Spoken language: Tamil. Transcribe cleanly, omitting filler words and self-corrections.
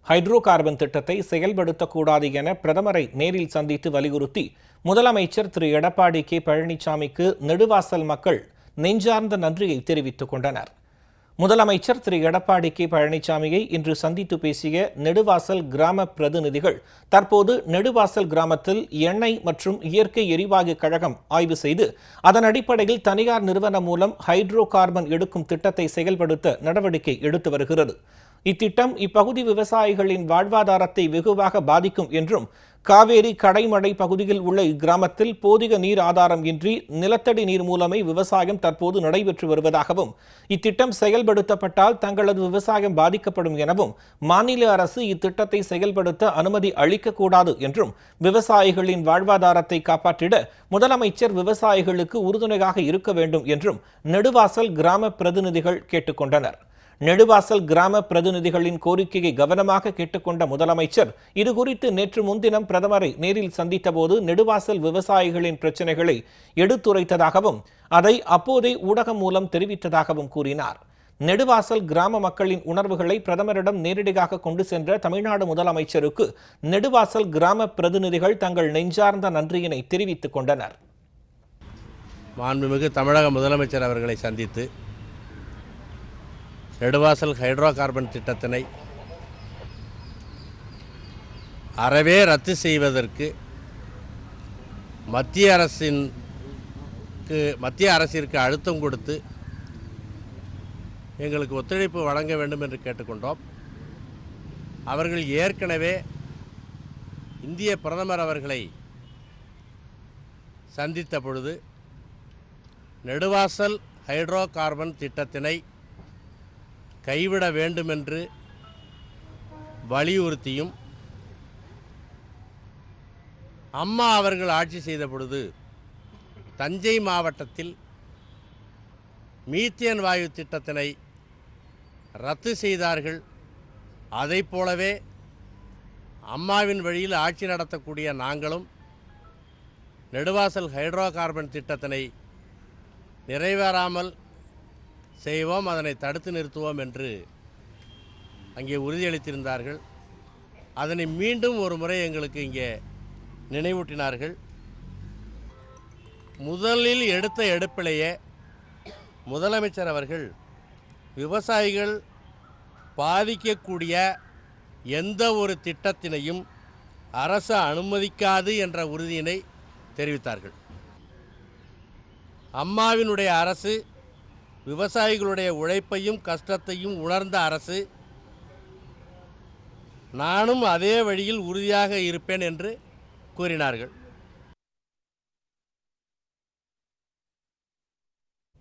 ஹைட்ரோ கார்பன் திட்டத்தை செயல்படுத்தக்கூடாது என பிரதமரை நேரில் சந்தித்து வலியுறுத்தி முதலமைச்சர் திரு எடப்பாடி கே பழனிசாமிக்கு நெடுவாசல் மக்கள் நெஞ்சார்ந்த நன்றியை தெரிவித்துக் கொண்டனர். முதலமைச்சர் திரு எடப்பாடி கே பழனிசாமியை இன்று சந்தித்து பேசிய நெடுவாசல் கிராம பிரதிநிதிகள் தற்போது நெடுவாசல் கிராமத்தில் எண்ணெய் மற்றும் இயற்கை எரிவாயு கழகம் ஆய்வு செய்து அதன் அடிப்படையில் தனியார் நிறுவனம் மூலம் ஹைட்ரோ கார்பன் எடுக்கும் திட்டத்தை செயல்படுத்த நடவடிக்கை எடுத்து வருகிறது. இத்திட்டம் இப்பகுதி விவசாயிகளின் வாழ்வாதாரத்தை வெகுவாக பாதிக்கும் என்றும், காவேரி கடைமடை பகுதியில் உள்ள இக்கிராமத்தில் போதிய நீர் ஆதாரம் இன்றி நிலத்தடி நீர் மூலமே விவசாயம் தற்போது நடைபெற்று வருவதாகவும், இத்திட்டம் செயல்படுத்தப்பட்டால் தங்களது விவசாயம் பாதிக்கப்படும் எனவும், மாநில அரசு இத்திட்டத்தை செயல்படுத்த அனுமதி அளிக்கக்கூடாது என்றும், விவசாயிகளின் வாழ்வாதாரத்தை காப்பாற்றிட முதலமைச்சர் விவசாயிகளுக்கு உறுதுணையாக இருக்க வேண்டும் என்றும் நெடுவாசல் கிராம பிரதிநிதிகள் கேட்டுக்கொண்டனர். நெடுவாசல் கிராம பிரதிநிதிகளின் கோரிக்கையை கவனமாக கேட்டுக்கொண்ட முதலமைச்சர் இதுகுறித்து நேற்று முன்தினம் பிரதமரை நேரில் சந்தித்தபோது நெடுவாசல் விவசாயிகளின் பிரச்சினைகளை எடுத்துரைத்ததாகவும் அதை அப்போதே ஊடகம் மூலம் தெரிவித்ததாகவும் கூறினார். நெடுவாசல் கிராம மக்களின் உணர்வுகளை பிரதமரிடம் நேரடியாக கொண்டு சென்ற தமிழ்நாடு முதலமைச்சருக்கு நெடுவாசல் கிராம பிரதிநிதிகள் தங்கள் நெஞ்சார்ந்த நன்றியினை தெரிவித்துக் கொண்டனர். மாண்புமிகு தமிழக முதலமைச்சர் அவர்களை சந்தித்து நெடுவாசல் ஹைட்ரோ கார்பன் திட்டத்தினை அறவே ரத்து செய்வதற்கு மத்திய அரசிற்கு அழுத்தம் கொடுத்து எங்களுக்கு ஒத்துழைப்பு வழங்க வேண்டும் என்று கேட்டுக்கொண்டோம். அவர்கள் ஏற்கனவே இந்திய பிரதமர் அவர்களை சந்தித்த பொழுது நெடுவாசல் ஹைட்ரோ கார்பன் திட்டத்தினை கைவிட வேண்டுமென்று வலியுறுத்தியும், அம்மா அவர்கள் ஆட்சி செய்த பொழுது தஞ்சை மாவட்டத்தில் மீத்தேன் வாயு திட்டத்தினை ரத்து செய்தார்கள். அதை போலவே அம்மாவின் வழியில் ஆட்சி நடத்தக்கூடிய நாங்களும் நெடுவாசல் ஹைட்ரோ கார்பன் திட்டத்தினை நிறைவேறாமல் செய்வோம், அதனை தடுத்து நிறுத்துவோம் என்று அங்கே உறுதியளித்திருந்தார்கள். அதனை மீண்டும் ஒரு முறை எங்களுக்கு இங்கே நினைவூட்டினார்கள். முதலில் எடுத்த எடுப்பிலேயே முதலமைச்சர் அவர்கள் விவசாயிகள் பாதிக்கக்கூடிய எந்த ஒரு திட்டத்தினையும் அரசு அனுமதிக்காது என்ற உறுதியினை தெரிவித்தார்கள். அம்மாவினுடைய அரசு விவசாயிகளுடைய உழைப்பையும் கஷ்டத்தையும் உணர்ந்த அரசு. நானும் அதே வழியில் உறுதியாக இருப்பேன் என்று கூறினார்கள்.